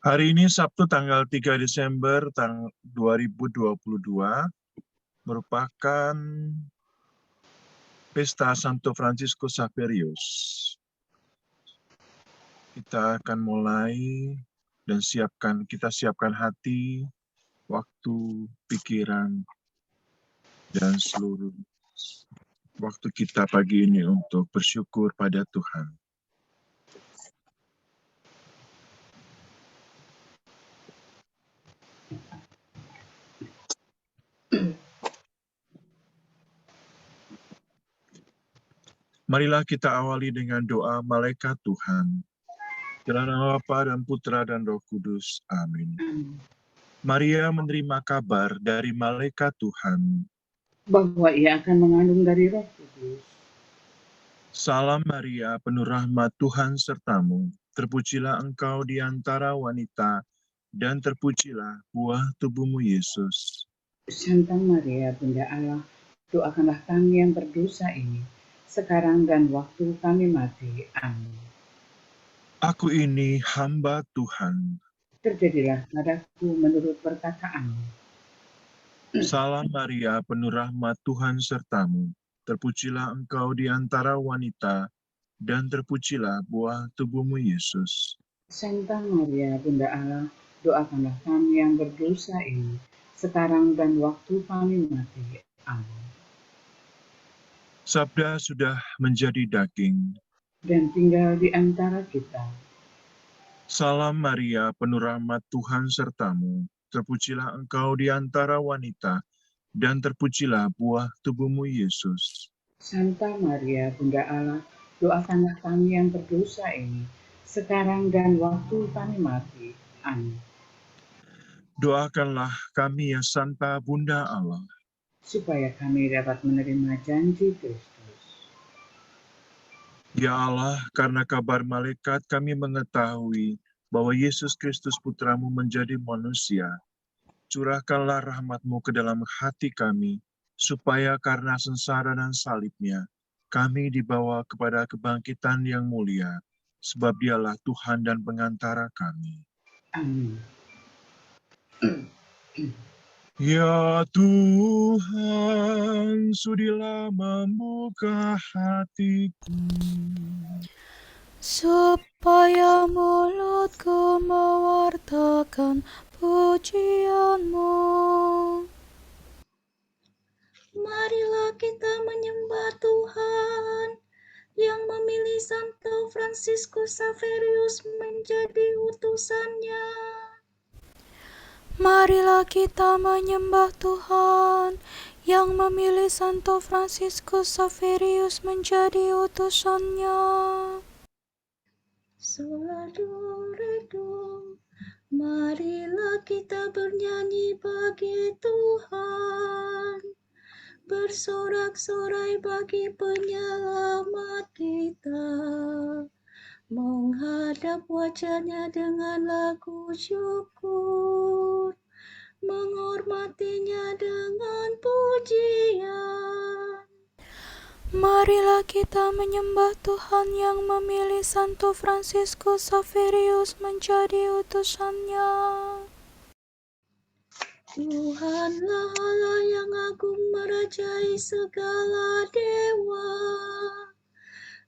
Hari ini Sabtu tanggal 3 Desember 2022 merupakan Pesta Santo Fransiskus Xaverius. Kita akan mulai dan kita siapkan hati, waktu, pikiran, dan seluruh waktu kita pagi ini untuk bersyukur pada Tuhan. Marilah kita awali dengan doa malaikat Tuhan. Dalam nama Bapa dan Putra dan Roh Kudus. Amin. Maria menerima kabar dari malaikat Tuhan bahwa ia akan mengandung dari Roh Kudus. Salam Maria, penuh rahmat Tuhan sertamu. Terpujilah engkau di antara wanita, dan terpujilah buah tubuhmu Yesus. Santa Maria, Bunda Allah, doakanlah kami yang berdosa ini, sekarang dan waktu kami mati. Amin. Aku ini hamba Tuhan. Terjadilah padaku menurut perkataanmu. Salam Maria, penuh rahmat Tuhan sertamu. Terpujilah engkau di antara wanita, dan terpujilah buah tubuhmu Yesus. Santa Maria, Bunda Allah, doakanlah kami yang berdosa ini, sekarang dan waktu kami mati. Amin. Sabda sudah menjadi daging Dan tinggal di antara kita. Salam Maria, penuh rahmat Tuhan sertamu. Terpujilah engkau di antara wanita, dan terpujilah buah tubuhmu Yesus. Santa Maria, Bunda Allah, doakanlah kami yang berdosa ini, sekarang dan waktu kami mati. Amin. Doakanlah kami ya Santa Bunda Allah, supaya kami dapat menerima janji Kristus. Ya Allah, karena kabar malaikat kami mengetahui bahwa Yesus Kristus Putramu menjadi manusia. Curahkanlah rahmat-Mu ke dalam hati kami, supaya karena sengsara dan salibnya, kami dibawa kepada kebangkitan yang mulia, sebab Dialah Tuhan dan pengantara kami. Amin. Ya Tuhan, sudilah membuka hatiku, supaya mulutku mewartakan pujian-Mu. Marilah kita menyembah Tuhan yang memilih Santo Fransiskus Xaverius menjadi utusannya. Marilah kita menyembah Tuhan yang memilih Santo Fransiskus Xaverius menjadi utusannya. Salado Redum, marilah kita bernyanyi bagi Tuhan, bersorak-sorai bagi penyelamat kita, menghadap wajahnya dengan lagu syukur, menghormatinya dengan pujian. Marilah kita menyembah Tuhan yang memilih Santo Fransiskus Xaverius menjadi utusannya. Tuhanlah Allah yang agung merajai segala dewa.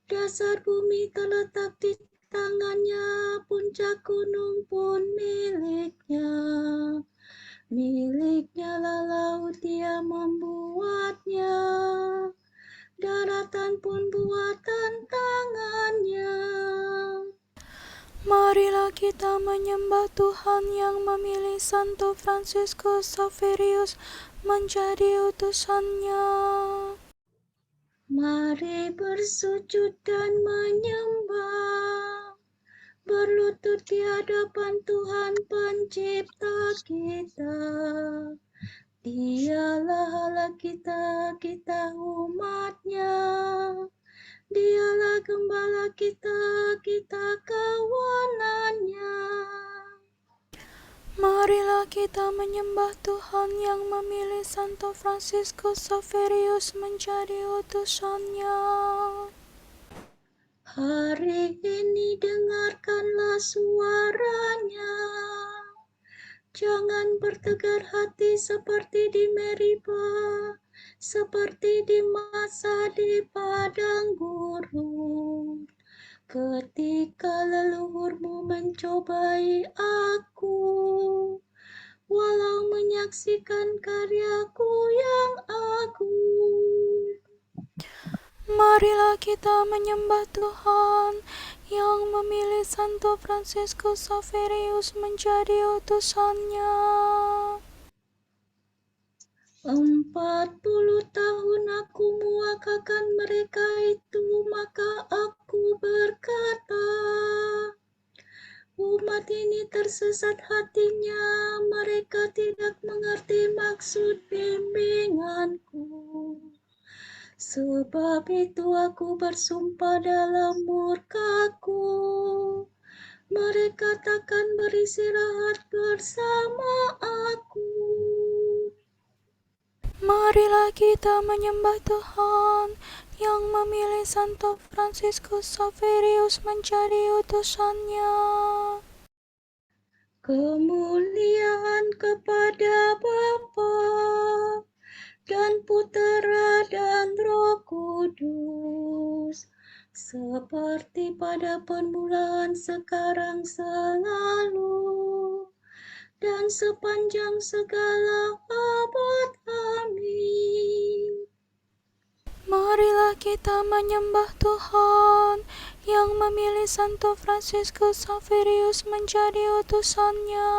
Dasar bumi terletak di tangannya, puncak gunung pun miliknya. Miliknya lah laut, Dia membuatnya. Daratan pun buatan tangannya. Marilah kita menyembah Tuhan yang memilih Santo Fransiskus Xaverius menjadi utusannya. Mari bersujud dan menyembah, berlutut di hadapan Tuhan Pencipta kita. Dialah Allah kita, kita umat-Nya. Dialah gembala kita, kita kawanan-Nya. Marilah kita menyembah Tuhan yang memilih Santo Fransiskus Xaverius menjadi utusannya. hari ini dengarkanlah suaranya. Jangan bertegar hati seperti di Meriba, seperti di masa di padang gurun. Ketika leluhurmu mencobai aku, walau menyaksikan karyaku yang agung. Marilah kita menyembah Tuhan yang memilih Santo Fransiskus Xaverius menjadi utusannya. 40 tahun aku muakakan mereka itu, maka aku berkata, umat ini tersesat hatinya, mereka tidak mengerti maksud bimbinganku. Sebab itu aku bersumpah dalam murkaku, mereka takkan beristirahat bersama aku. Marilah kita menyembah Tuhan yang memilih Santo Fransiskus Xaverius menjadi utusannya. Kemuliaan kepada Bapa dan Putera dan Roh Kudus, seperti pada permulaan, sekarang, selalu, dan sepanjang segala abad. Amin. Marilah kita menyembah Tuhan yang memilih Santo Fransiskus Xaverius menjadi utusannya.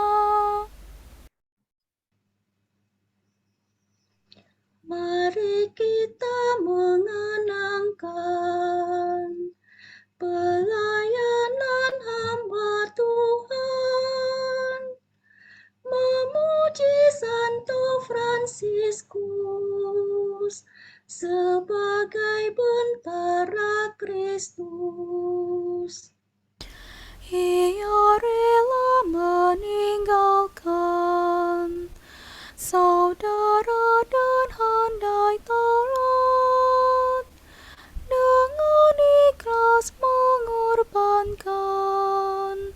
Mari kita mengenangkan pelayanan hamba Tuhan, memuji Santo Fransiskus sebagai bentara Kristus. Ia rela meninggalkan saudara dan handai taulat, dengan ikhlas mengorbankan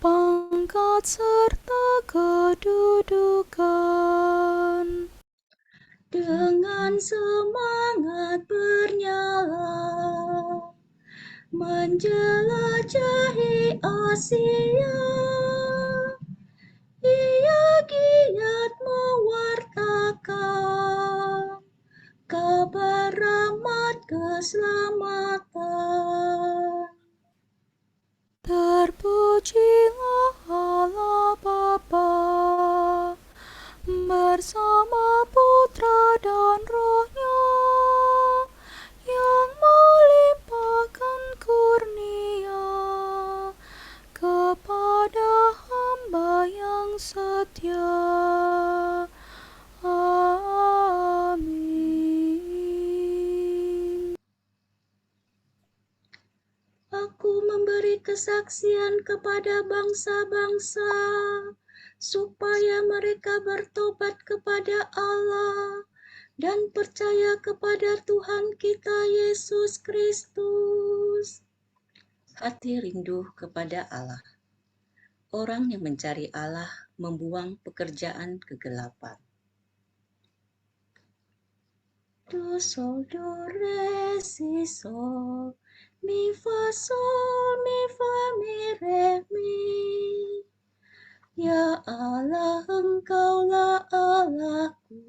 pangkat serta kedudukan. Dengan semangat bernyala menjelajahi Asia, ia giat mewartakan kabar rahmat keselamatan. Terpujilah Allah Bapa bersama Putra dan Roh-Nya, yang melimpahkan kurnia kepada hamba yang setia. Amin. Aku memberi kesaksian kepada bangsa-bangsa, supaya mereka bertobat kepada Allah dan percaya kepada Tuhan kita Yesus Kristus. Hati rindu kepada Allah. Orang yang mencari Allah membuang pekerjaan kegelapan. Do, sol, do, re, si, sol, mi, fa, sol, mi, fa, mi, re, mi. Ya Allah, Engkaulah Allahku,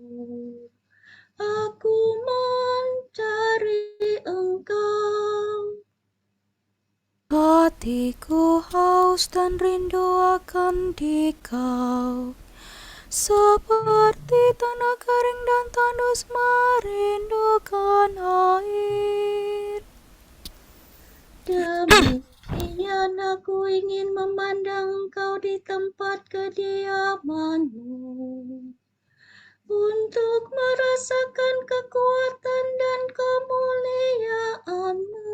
aku mencari Engkau. Hatiku haus dan rindu akan Dikau, seperti tanah kering dan tandus merindukan air. Demikian aku ingin memandang Engkau di tempat kediaman-Mu, untuk merasakan kekuatan dan kemuliaan-Mu.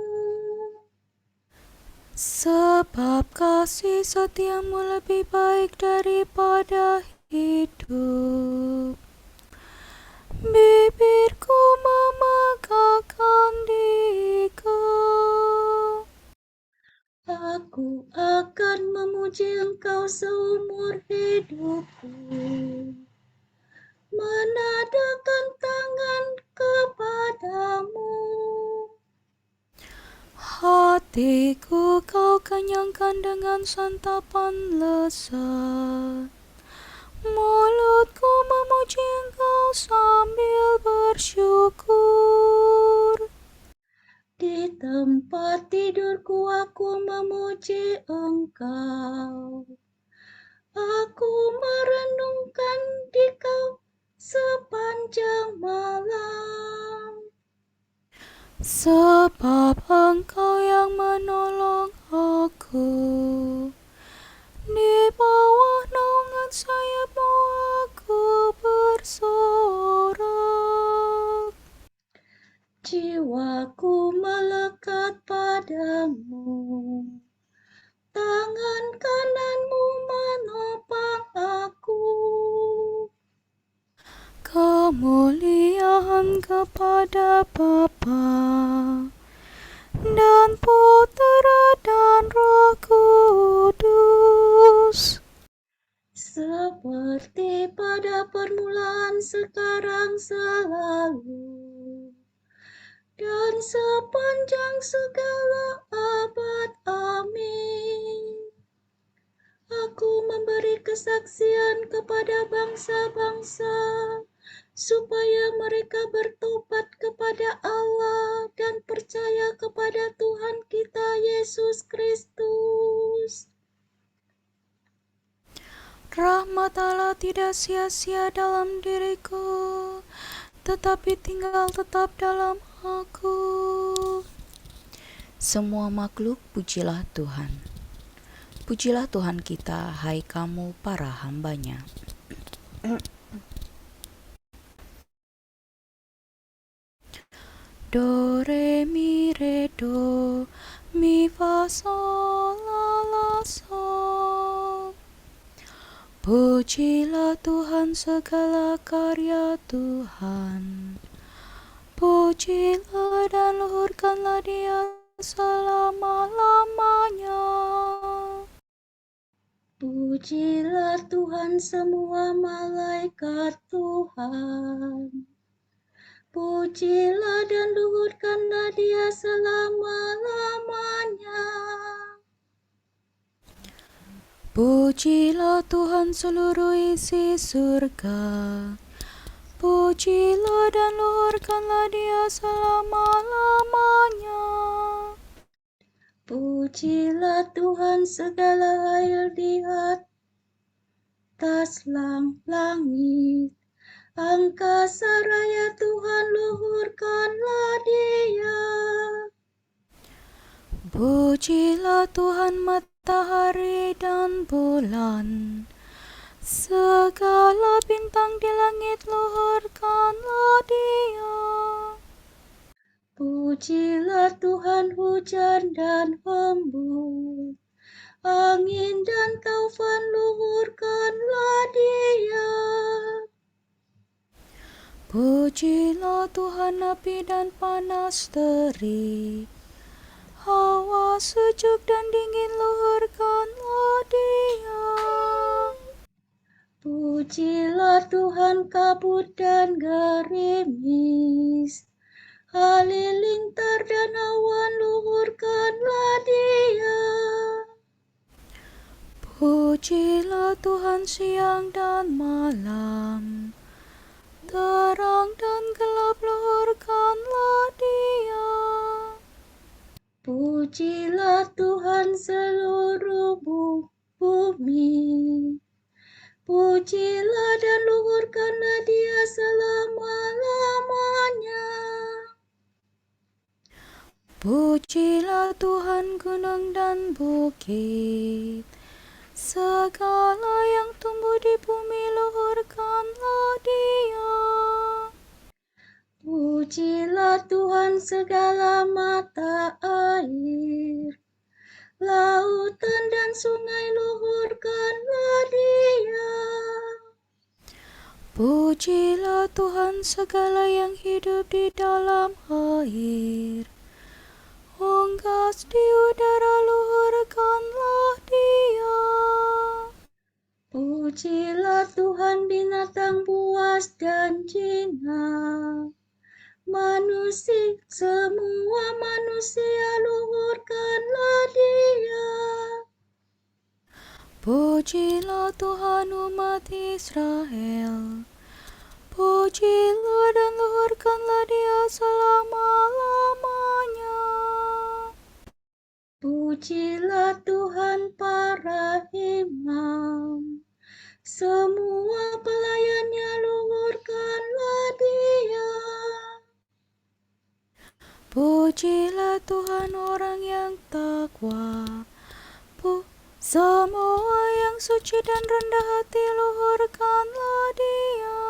Sebab kasih setiamu lebih baik daripada hidup. Bibirku memegahkan Dikau. Aku akan memuji Engkau seumur hidupku, menadahkan tangan kepadamu. Hatiku kau kenyangkan dengan santapan lezat. Mulutku memuji Engkau sambil bersyukur. Di tempat tidurku aku memuji Engkau. Aku merenungkan Dikau sepanjang malam. Sebab Engkau yang menolong aku. Di bawah naungan sayap-Mu aku bersorak. Jiwaku melekat padamu. Tangan kanan-Mu menopang aku. Kemuliaan kepada Bapa dan Putera dan Roh Kudus. Seperti pada permulaan, sekarang, selalu, dan sepanjang segala abad. Amin. Aku memberi kesaksian kepada bangsa-bangsa, supaya mereka bertobat kepada Allah dan percaya kepada Tuhan kita Yesus Kristus. Rahmat Allah tidak sia-sia dalam diriku, tetapi tinggal tetap dalam aku. Semua makhluk pujilah Tuhan. Pujilah Tuhan kita, hai kamu para hamba-Nya. Do, re, mi, re, do, mi, fa, sol, la, la, sol. Pujilah Tuhan segala karya Tuhan. Pujilah dan luhurkanlah Dia selama-lamanya. Pujilah Tuhan semua malaikat Tuhan. Pujilah dan luhurkanlah Dia selama-lamanya. Pujilah Tuhan seluruh isi surga. Pujilah dan luhurkanlah Dia selama-lamanya. Pujilah Tuhan segala hayal di atas langit. Angkasa raya Tuhan, luhurkanlah Dia. Pujilah Tuhan matahari dan bulan. Segala bintang di langit, luhurkanlah Dia. Pujilah Tuhan hujan dan embun, angin dan taufan, luhurkanlah Dia. Pujilah Tuhan api dan panas terik, hawa sejuk dan dingin, luhurkanlah Dia. Pujilah Tuhan kabut dan gerimis, halilintar dan awan, luhurkanlah Dia. Pujilah Tuhan siang dan malam, terang dan gelap, luhurkanlah Dia. Pujilah Tuhan seluruh bumi. Pujilah dan luhurkanlah Dia selama-lamanya. Pujilah Tuhan gunung dan bukit, segala yang tumbuh di bumi, luhurkanlah Dia. Pujilah Tuhan segala mata air, lautan dan sungai, luhurkanlah Dia. Pujilah Tuhan segala yang hidup di dalam air, unggas di udara, luhurkanlah Pujilah Tuhan umat Israel, pujilah dan luhurkanlah Dia selama-lamanya. Pujilah Tuhan para imam, semua pelayannya luhurkanlah Dia. Pujilah Tuhan orang yang takwa, semua yang suci dan rendah hati luhurkanlah Dia.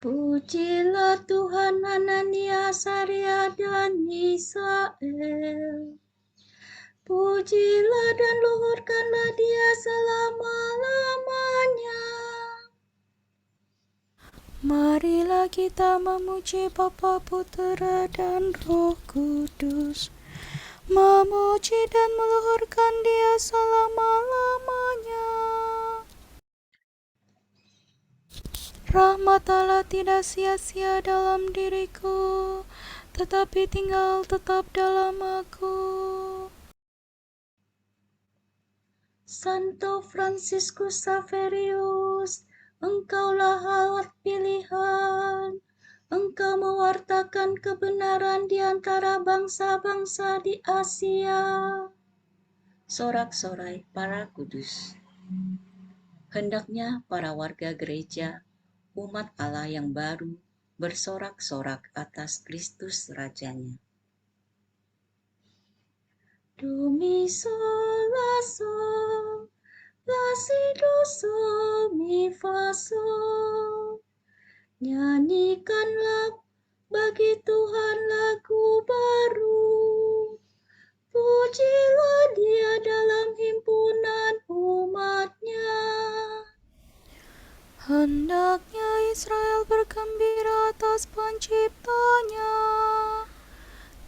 Pujilah Tuhan Anania, Saria, dan Misael. Pujilah dan luhurkanlah Dia selama-lamanya. Marilah kita memuji Bapa, Putera, dan Roh Kudus, memuji dan meluhurkan Dia selama-lamanya. Rahmat Allah tidak sia-sia dalam diriku, tetapi tinggal tetap dalam aku. Santo Fransiskus Xaverius, engkaulah alat pilihan. Engkau mewartakan kebenaran di antara bangsa-bangsa di Asia. Sorak-sorai para kudus. Hendaknya para warga gereja, umat Allah yang baru, bersorak-sorak atas Kristus Rajanya. Do mi sol la sol, la si do sol mi fa sol. Nyanyikanlah bagi Tuhan lagu baru. Pujilah Dia dalam himpunan umat-Nya. Hendaknya Israel bergembira atas penciptanya,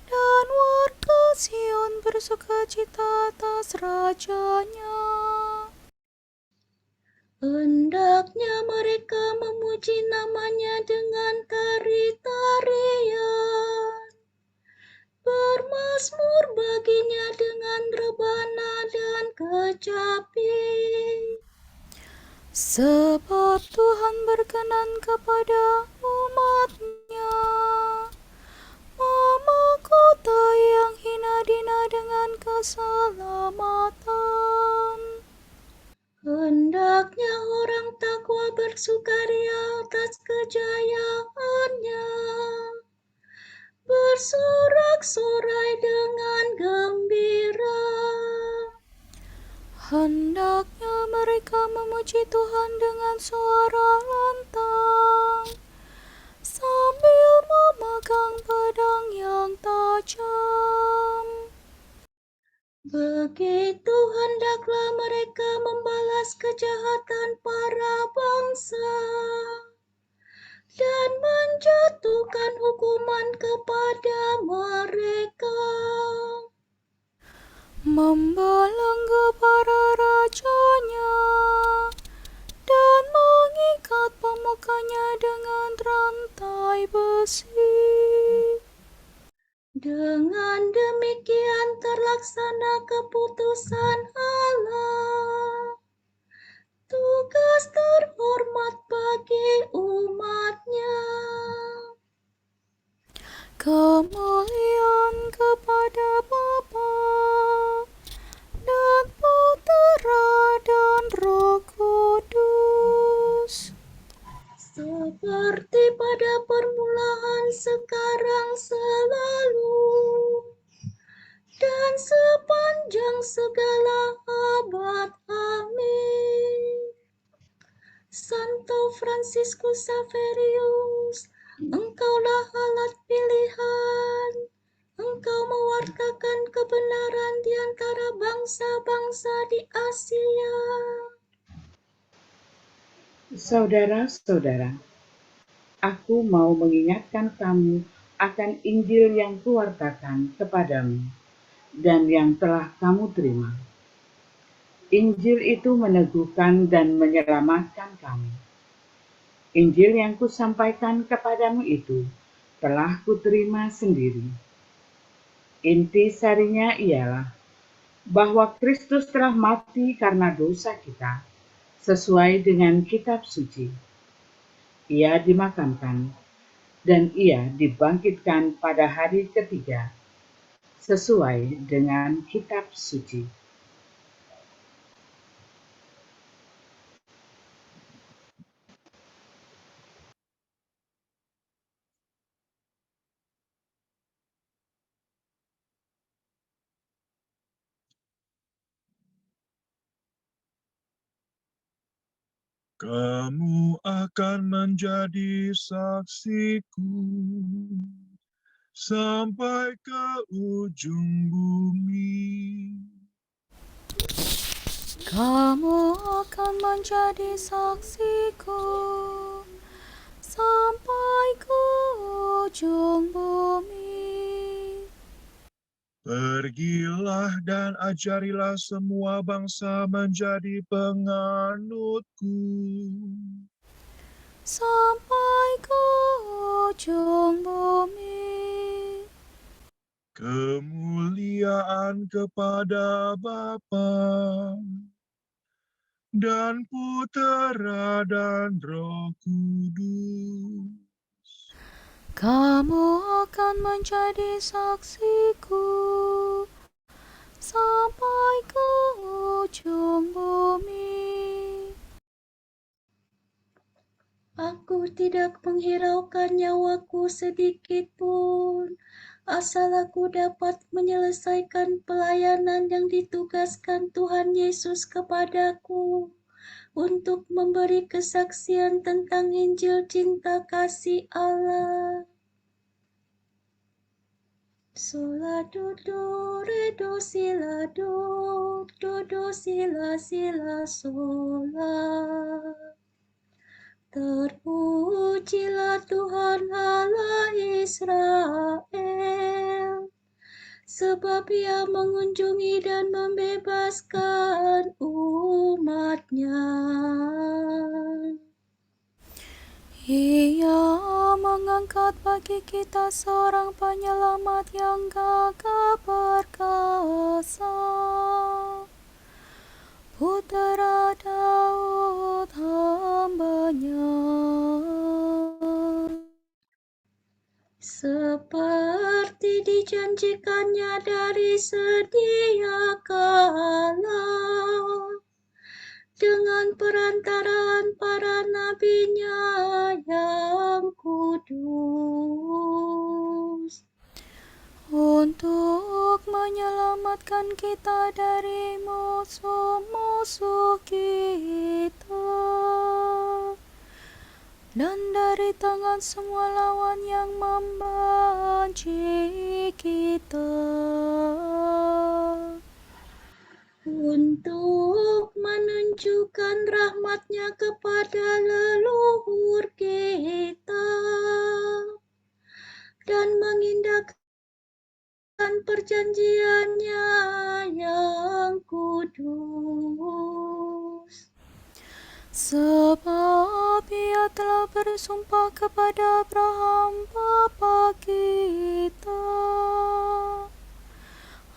dan warga Sion bersukacita atas rajanya. Hendaknya mereka memuji namanya dengan tari-tarian, bermazmur baginya dengan rebana dan kecapi. Sebab Tuhan berkenan kepada umat-Nya, memahkotai yang hina dina dengan keselamatan. Hendaknya orang takwa bersukaria atas kejayaannya, bersorak-sorai dengan gembira. Hendaknya mereka memuji Tuhan dengan suara lantang, sambil memegang pedang yang tajam. Begitu hendaklah mereka membalas kejahatan para bangsa dan menjatuhkan hukuman kepada mereka. Membelenggu para rajanya dan mengikat pemukanya dengan rantai besi. Dengan demikian terlaksana keputusan Allah, tugas terhormat bagi umat-Nya. Kemuliaan kepada Bapa dan Putera dan Roh Kudus, Seperti pada permulaan, sekarang, selalu, dan sepanjang segala abad. Amin. Santo Fransiskus Xaverius, engkaulah alat pilihan. Engkau mewartakan kebenaran di antara bangsa-bangsa di Asia. Saudara-saudara, aku mau mengingatkan kamu akan Injil yang kuwartakan kepadamu dan yang telah kamu terima. Injil itu meneguhkan dan menyelamatkan kamu. Injil yang kusampaikan kepadamu itu telah kuterima sendiri. Inti sarinya ialah bahwa Kristus telah mati karena dosa kita, sesuai dengan kitab suci. Ia dimakamkan, dan ia dibangkitkan pada hari ketiga, sesuai dengan kitab suci. Kamu akan menjadi saksiku sampai ke ujung bumi. Kamu akan menjadi saksiku sampai ke ujung bumi. Pergilah dan ajarilah semua bangsa menjadi penganutku. Sampai ke ujung bumi. Kemuliaan kepada Bapa dan Putera dan Roh Kudus. Kamu akan menjadi saksiku sampai ke ujung bumi. Aku tidak menghiraukan nyawaku sedikit pun, asal aku dapat menyelesaikan pelayanan yang ditugaskan Tuhan Yesus kepadaku untuk memberi kesaksian tentang Injil cinta kasih Allah. Sola do do re do sila sila sola. Terpujilah Tuhan Allah Israel, sebab Ia mengunjungi dan membebaskan umat-Nya. Ia mengangkat bagi kita seorang penyelamat yang gagah perkasa, Putera Daud hamba-Nya. Seperti dijanjikannya dari sedia kala, dengan perantaraan para nabi-Nya yang kudus, untuk menyelamatkan kita dari musuh-musuh kita dan dari tangan semua lawan yang membenci kita, untuk menunjukkan rahmat-Nya kepada leluhur kita dan mengindahkan perjanjian-Nya yang kudus. sebab Ia telah bersumpah kepada Abraham bapa kita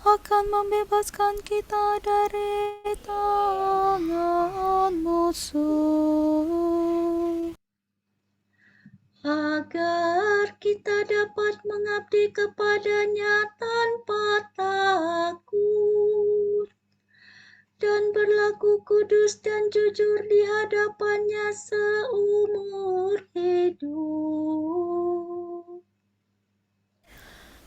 akan membebaskan kita dari tangan musuh, agar kita dapat mengabdi kepada-Nya tanpa takut dan berlaku kudus dan jujur di hadapan-Nya seumur hidup.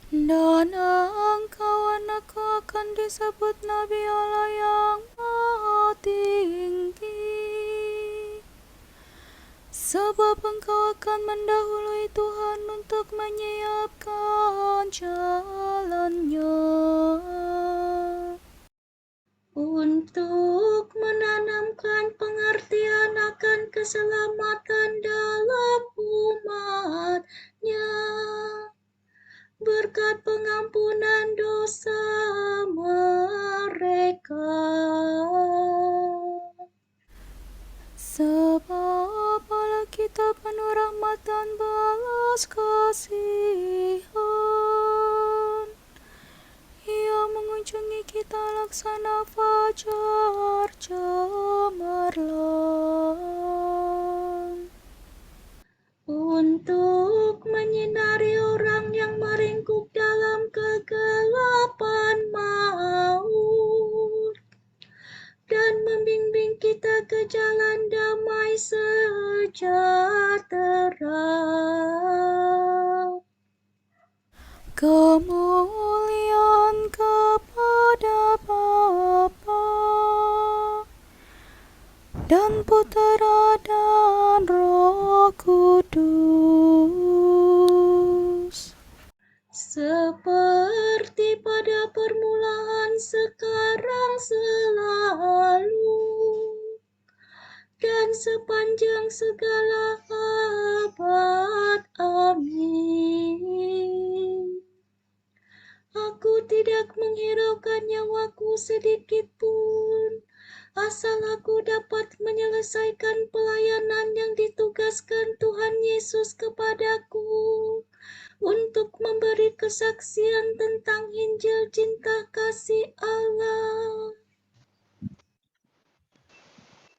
dan engkau anakku akan disebut Nabi Allah yang Maha Tinggi, sebab engkau akan mendahului Tuhan untuk menyiapkan jalan-Nya, untuk menanamkan pengertian akan keselamatan dalam umat-Nya, berkat pengampunan dosa mereka. Sebab Allah kita penuh rahmat dan belas kasihan. Ia mengunjungi kita kita laksana fajar cemerlang. Untuk menyinari orang yang meringkuk dalam kegelapan maut, dan membimbing kita ke jalan damai sejahtera. Kemuliaan kepada Bapa dan Putera dan Roh Kudus, Seperti pada permulaan, sekarang, selalu, dan sepanjang segala abad. Amin. Aku tidak menghiraukan nyawaku sedikit pun, asal aku dapat menyelesaikan pelayanan yang ditugaskan Tuhan Yesus kepadaku untuk memberi kesaksian tentang Injil cinta kasih Allah.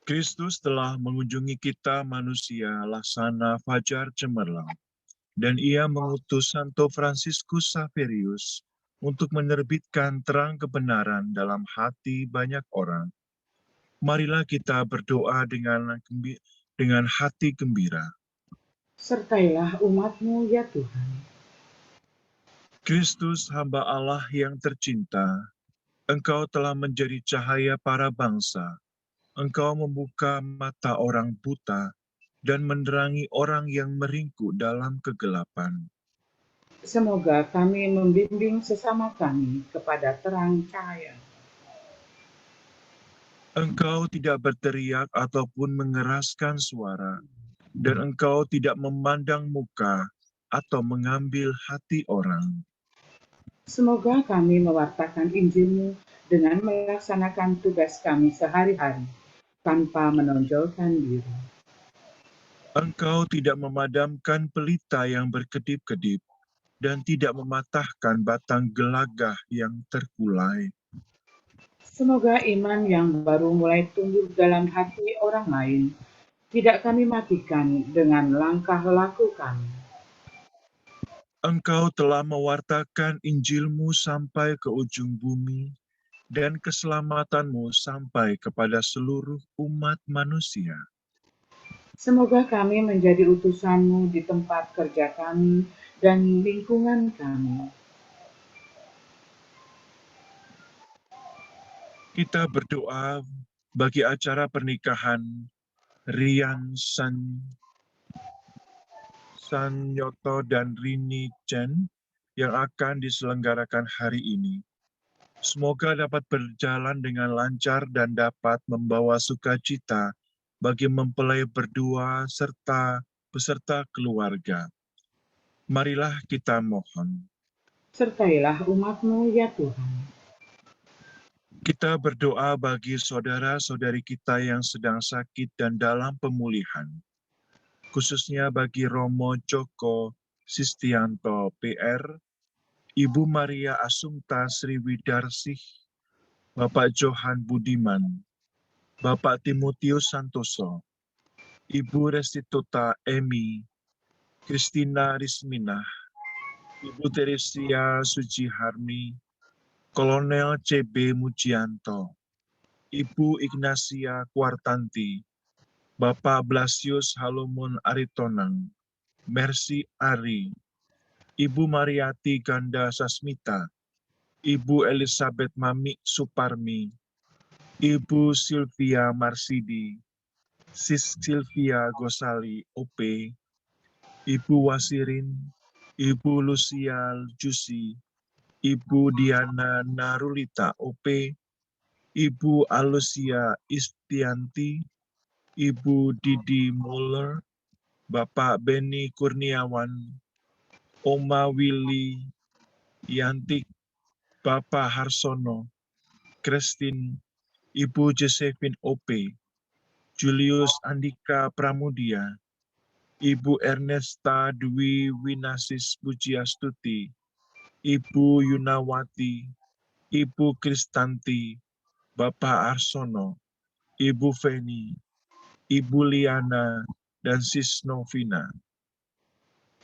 Kristus telah mengunjungi kita manusia laksana fajar cemerlang, dan ia mengutus Santo Fransiskus Xaverius untuk menerbitkan terang kebenaran dalam hati banyak orang. Marilah kita berdoa dengan hati gembira. Sertailah umat-Mu ya Tuhan. Kristus, hamba Allah yang tercinta, Engkau telah menjadi cahaya para bangsa. Engkau membuka mata orang buta dan menerangi orang yang meringkuk dalam kegelapan. Semoga kami membimbing sesama kami kepada terang cahaya. Engkau tidak berteriak ataupun mengeraskan suara, dan Engkau tidak memandang muka atau mengambil hati orang. Semoga kami mewartakan Injil-Mu dengan melaksanakan tugas kami sehari-hari, tanpa menonjolkan diri. Engkau tidak memadamkan pelita yang berkedip-kedip, dan tidak mematahkan batang gelagah yang terkulai. Semoga iman yang baru mulai tumbuh dalam hati orang lain tidak kami matikan dengan langkah laku kami. Engkau telah mewartakan Injil-Mu sampai ke ujung bumi, dan keselamatan-Mu sampai kepada seluruh umat manusia. Semoga kami menjadi utusan-Mu di tempat kerja kami dan lingkungan kami. Kita berdoa bagi acara pernikahan Rian Sanyoto dan Rini Chen yang akan diselenggarakan hari ini. Semoga dapat berjalan dengan lancar dan dapat membawa sukacita bagi mempelai berdua serta beserta keluarga. Marilah kita mohon. Sertailah umat-Mu ya Tuhan. Kita berdoa bagi saudara-saudari kita yang sedang sakit dan dalam pemulihan, khususnya bagi Romo Joko Sistianto PR, Ibu Maria Assumpta Sriwidarsih, Bapak Johan Budiman, Bapak Timotius Santoso, Ibu Restituta Emi, Kristina Risminah, Ibu Teresia Sujiharmi, Kolonel CB Mujianto, Ibu Ignacia Kuartanti, Bapak Blasius Halumon Aritonang, Mercy Ari, Ibu Mariati Ganda Sasmita, Ibu Elizabeth Mamik Suparmi, Ibu Sylvia Marsidi, Sis Sylvia Gosali OP, Ibu Wasirin, Ibu Lucia Jusi, Ibu Diana Narulita OP, Ibu Alusia Istianti, Ibu Didi Muller, Bapak Beni Kurniawan, Oma Willy Yantik, Bapak Harsono, Christine, Ibu Josephine OP, Julius Andika Pramudia, Ibu Ernesta Dwi Winasis Pujiastuti, Ibu Yunawati, Ibu Kristanti, Bapak Arsono, Ibu Feni, Ibu Liana, dan Sis Novina.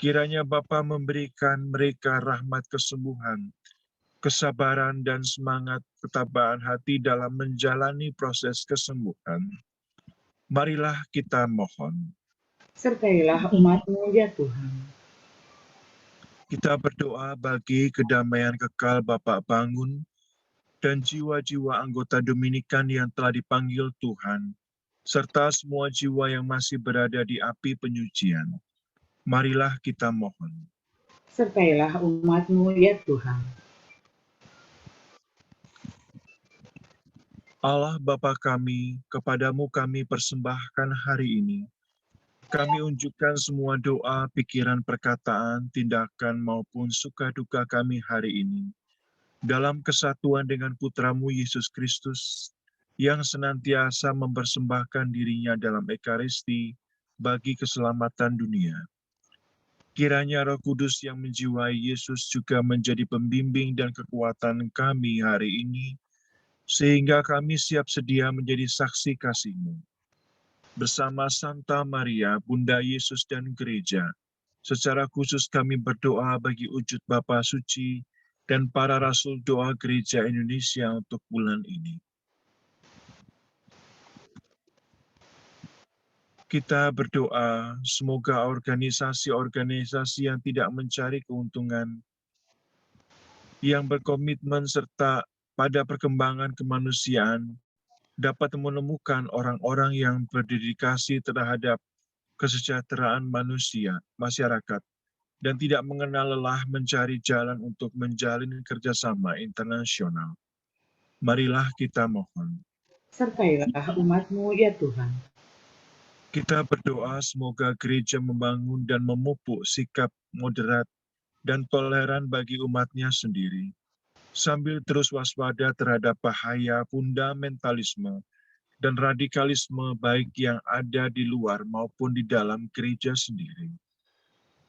Kiranya Bapa memberikan mereka rahmat kesembuhan, kesabaran, dan semangat ketabahan hati dalam menjalani proses kesembuhan. Marilah kita mohon. Sertailah umat-Mu ya Tuhan. Kita berdoa bagi kedamaian kekal Bapak Bangun dan jiwa-jiwa anggota Dominikan yang telah dipanggil Tuhan, serta semua jiwa yang masih berada di api penyucian. Marilah kita mohon. Sertailah umat-Mu ya Tuhan. Allah Bapa kami, kepadamu kami persembahkan hari ini. Kami unjukkan semua doa, pikiran, perkataan, tindakan, maupun suka duka kami hari ini, dalam kesatuan dengan Putramu Yesus Kristus, yang senantiasa mempersembahkan dirinya dalam Ekaristi bagi keselamatan dunia. Kiranya Roh Kudus yang menjiwai Yesus juga menjadi pembimbing dan kekuatan kami hari ini, sehingga kami siap sedia menjadi saksi kasih-Mu. Bersama Santa Maria, Bunda Yesus dan Gereja, secara khusus kami berdoa bagi wujud Bapa Suci dan para Rasul Doa Gereja Indonesia untuk bulan ini. Kita berdoa semoga organisasi-organisasi yang tidak mencari keuntungan, yang berkomitmen serta pada perkembangan kemanusiaan, dapat menemukan orang-orang yang berdedikasi terhadap kesejahteraan masyarakat, dan tidak mengenal lelah mencari jalan untuk menjalin kerjasama internasional. Marilah kita mohon. Sertailah umat-Mu ya Tuhan. Kita berdoa semoga gereja membangun dan memupuk sikap moderat dan toleran bagi umatnya sendiri, sambil terus waspada terhadap bahaya fundamentalisme dan radikalisme baik yang ada di luar maupun di dalam gereja sendiri.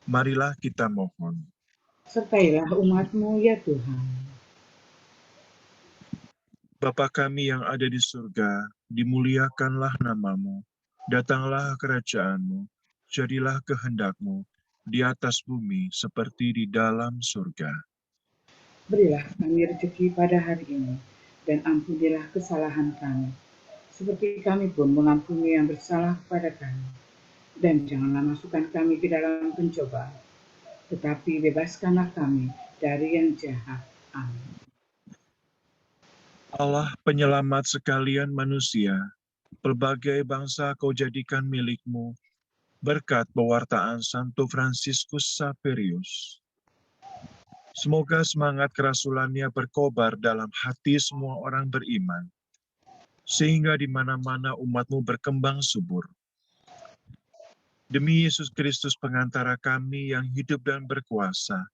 Marilah kita mohon. Sertailah umat-Mu ya Tuhan. Bapa kami yang ada di surga, dimuliakanlah nama-Mu, datanglah kerajaan-Mu, jadilah kehendak-Mu di atas bumi seperti di dalam surga. Berilah kami rezeki pada hari ini, dan ampunilah kesalahan kami, seperti kami pun mengampuni yang bersalah kepada kami. Dan janganlah masukkan kami ke dalam pencobaan, tetapi bebaskanlah kami dari yang jahat. Amin. Allah penyelamat sekalian manusia, pelbagai bangsa Kau jadikan milik-Mu, berkat pewartaan Santo Fransiskus Xaverius. Semoga semangat kerasulannya berkobar dalam hati semua orang beriman, sehingga di mana-mana umat-Mu berkembang subur. Demi Yesus Kristus pengantara kami yang hidup dan berkuasa,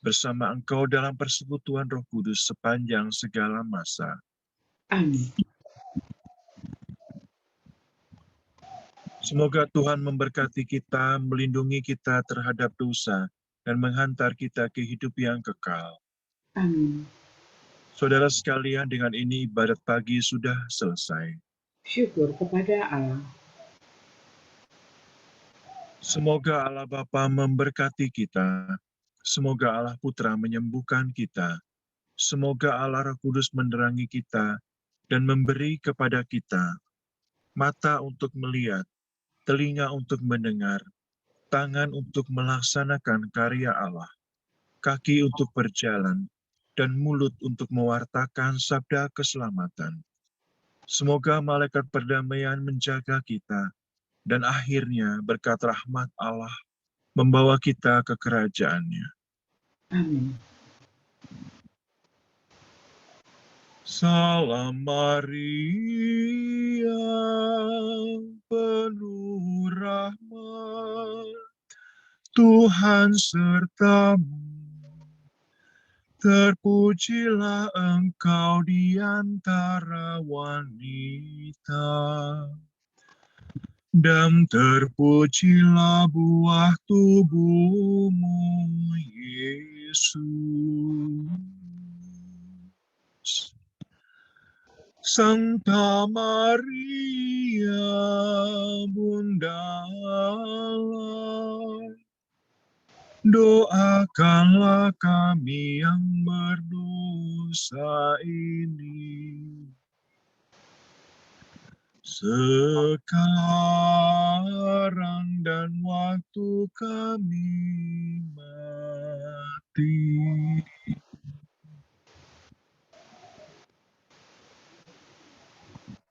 bersama Engkau dalam persekutuan Roh Kudus sepanjang segala masa. Amin. Semoga Tuhan memberkati kita, melindungi kita terhadap dosa, dan menghantar kita ke hidup yang kekal. Amin. Saudara sekalian, dengan ini ibadat pagi sudah selesai. Syukur kepada Allah. Semoga Allah Bapa memberkati kita. Semoga Allah Putra menyembuhkan kita. Semoga Allah Roh Kudus menerangi kita dan memberi kepada kita mata untuk melihat, telinga untuk mendengar, tangan untuk melaksanakan karya Allah, kaki untuk berjalan, dan mulut untuk mewartakan sabda keselamatan. Semoga malaikat perdamaian menjaga kita, dan akhirnya berkat rahmat Allah membawa kita ke kerajaan-Nya. Amin. Salam Maria, penuh rahmat, Tuhan sertamu. Terpujilah engkau di antara wanita, dan terpujilah buah tubuhmu, Yesus. Santa Maria, Bunda Allah, doakanlah kami yang berdosa ini, sekarang dan waktu kami